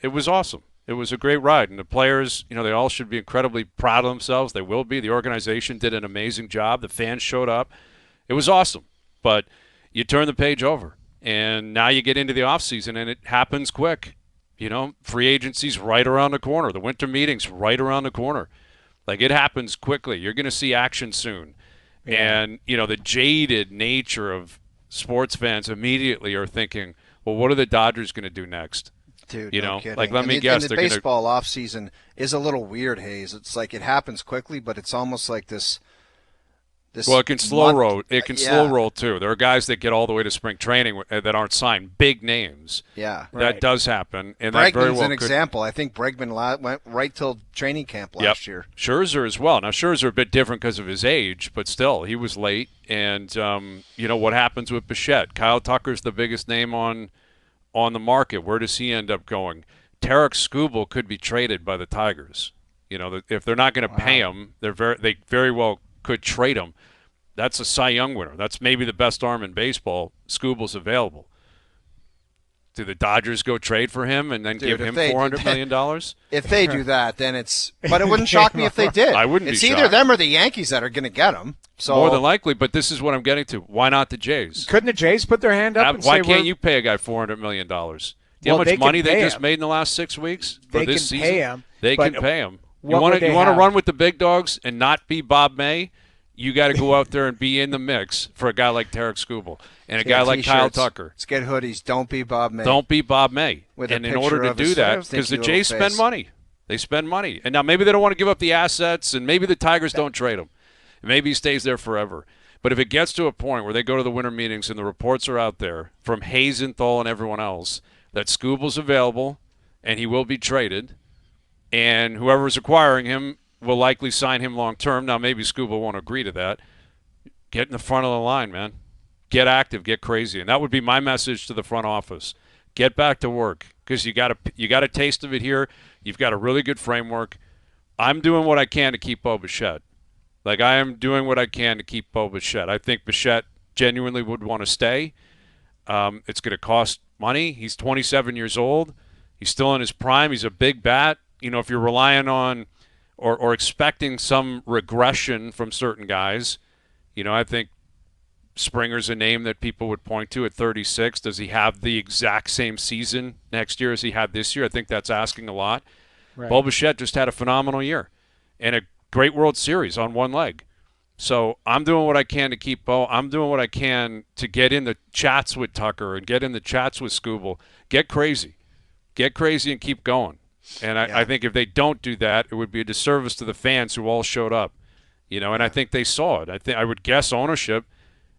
It was awesome. It was a great ride, and the players, they all should be incredibly proud of themselves. They will be. The organization did an amazing job. The fans showed up. It was awesome. But you turn the page over, and now you get into the offseason, and it happens quick. Free agency's right around the corner. The winter meeting's right around the corner. Like, it happens quickly. You're going to see action soon. Yeah. And, the jaded nature of sports fans immediately are thinking, well, what are the Dodgers going to do next? Dude, no kidding. Like, let me guess. And the baseball offseason is a little weird, Hayes. It's like it happens quickly, but it's almost like this. Well, it can slow roll. It can slow roll too. There are guys that get all the way to spring training that aren't signed, big names. Yeah, that does happen. And Bregman's that very well an example. I think Bregman went right till training camp last year. Scherzer as well. Now Scherzer a bit different because of his age, but still he was late. And what happens with Bichette? Kyle Tucker's the biggest name on the market. Where does he end up going? Tarek Skubal could be traded by the Tigers. If they're not going to pay him, they very well could trade him. That's a Cy Young winner. That's maybe the best arm in baseball. Skubal's available. Do the Dodgers go trade for him and then give him $400 million? If they do that, then it's – but it wouldn't shock me if they did. I wouldn't It's be either shocked. them or the Yankees that are going to get him. So more than likely, but this is what I'm getting to. Why not the Jays? Couldn't the Jays put their hand up and say why can't you pay a guy $400 million? Do you know how much money they just made in the last 6 weeks for this season? Pay him. They can pay him. You want to run with the big dogs and not be Bob May? You got to go out there and be in the mix for a guy like Tarek Skubal and a guy like Kyle Tucker. Let's get hoodies. Don't be Bob May. Don't be Bob May. And in order to do that, because the Jays spend money. They spend money. And now maybe they don't want to give up the assets, and maybe the Tigers don't trade him. Maybe he stays there forever. But if it gets to a point where they go to the winter meetings and the reports are out there from Hazenthal and everyone else that Skubal's available and he will be traded, and whoever's acquiring him will likely sign him long term. Now, maybe Skubal won't agree to that. Get in the front of the line, man. Get active, get crazy. And that would be my message to the front office. Get back to work because you got a taste of it here. You've got a really good framework. I'm doing what I can to keep Bo Bichette. Like, I am doing what I can to keep Bo Bichette. I think Bichette genuinely would want to stay. It's going to cost money. He's 27 years old. He's still in his prime. He's a big bat. If you're relying on or expecting some regression from certain guys, I think Springer's a name that people would point to at 36. Does he have the exact same season next year as he had this year? I think that's asking a lot. Right. Bo Bichette just had a phenomenal year and a great World Series on one leg. So I'm doing what I can to keep Bo. I'm doing what I can to get in the chats with Tucker and get in the chats with Skubal. Get crazy. Get crazy and keep going. And I think if they don't do that, it would be a disservice to the fans who all showed up. And I think they saw it. I would guess ownership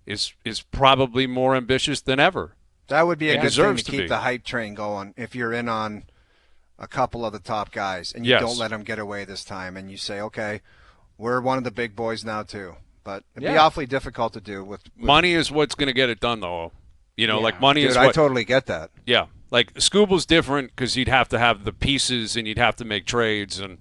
is probably more ambitious than ever. That would be a good thing to keep the hype train going if you're in on a couple of the top guys and you don't let them get away this time and you say, okay, we're one of the big boys now too. But it'd be awfully difficult to do with money is what's going to get it done, though. Like money is what – I totally get that. Yeah. Like, Skubal's different because you'd have to have the pieces and you'd have to make trades and,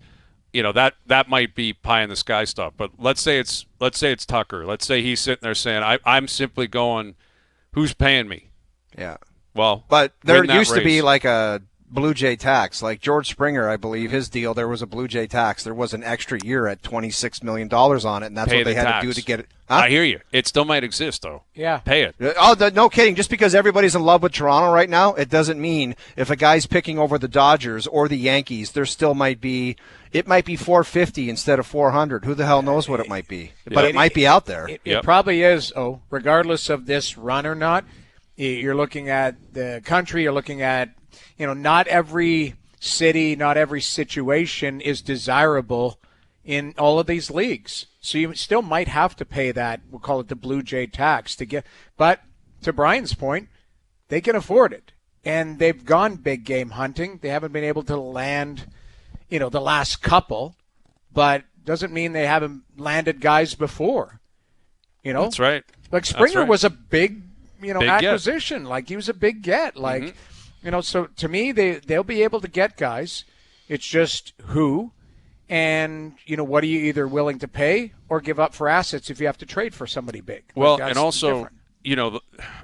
that might be pie in the sky stuff. But let's say it's Tucker. Let's say he's sitting there saying, I'm simply going, who's paying me? Yeah. Well, but there used to be like a Blue Jay tax. Like George Springer, I believe, his deal, there was a Blue Jay tax. There was an extra year at $26 million on it, and that's what they had to do to get it. Huh? I hear you. It still might exist, though. Yeah. Pay it. Oh, no kidding. Just because everybody's in love with Toronto right now, it doesn't mean if a guy's picking over the Dodgers or the Yankees, there still might be – it might be $450 instead of $400. Who the hell knows what it might be? But it might be out there. It probably is, regardless of this run or not. You're looking at the country. You're looking at, not every city, not every situation is desirable in all of these leagues. So you still might have to pay that, we'll call it the Blue Jay tax to get. But to Brian's point, they can afford it. And they've gone big game hunting. They haven't been able to land, the last couple, but doesn't mean they haven't landed guys before. That's right. Like Springer was a big, big acquisition. Get. Like he was a big get. Like, so to me, they'll be able to get guys. It's just who, and what are you either willing to pay or give up for assets if you have to trade for somebody big. Well, and also,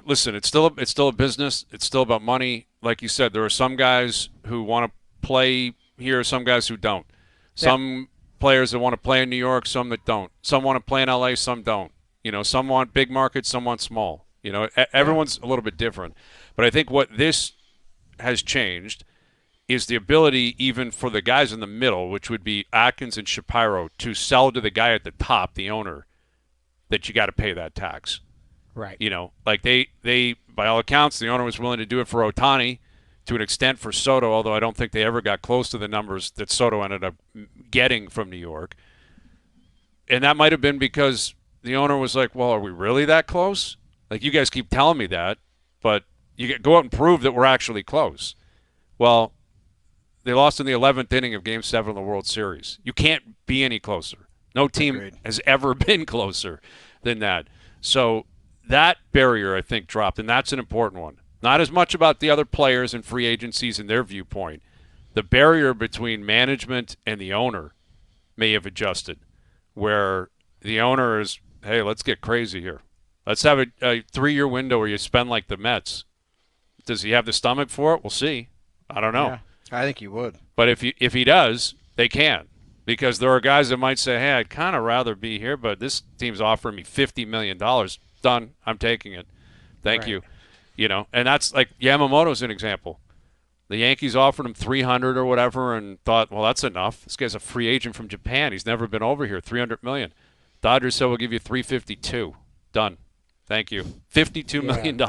listen, it's still a business. It's still about money. Like you said, there are some guys who want to play here, some guys who don't. Some players that want to play in New York, some that don't. Some want to play in LA, some don't. Some want big markets, some want small. Everyone's a little bit different. But I think what this has changed is the ability even for the guys in the middle, which would be Atkins and Shapiro, to sell to the guy at the top, the owner, that you got to pay that tax. Right. Like they by all accounts, the owner was willing to do it for Ohtani to an extent for Soto, although I don't think they ever got close to the numbers that Soto ended up getting from New York. And that might have been because the owner was like, well, are we really that close? Like, you guys keep telling me that, but you go out and prove that we're actually close. Well, they lost in the 11th inning of Game 7 of the World Series. You can't be any closer. No team has ever been closer than that. So that barrier, I think, dropped, and that's an important one. Not as much about the other players and free agencies and their viewpoint. The barrier between management and the owner may have adjusted, where the owner is, hey, let's get crazy here. Let's have a 3-year window where you spend like the Mets. Does he have the stomach for it? We'll see. I don't know. Yeah, I think he would. But if he does, they can. Because there are guys that might say, hey, I'd kind of rather be here, but this team's offering me $50 million. Done. I'm taking it. Thank you. And that's like Yamamoto's an example. The Yankees offered him $300 or whatever and thought, well, that's enough. This guy's a free agent from Japan. He's never been over here. $300 million. Dodgers said, we'll give you $352. Done. Thank you. $52 million.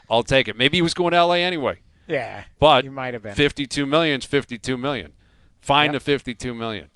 I'll take it. Maybe he was going to L.A. anyway. Yeah. But he might have been. $52 million is $52 million. Fine the $52 million.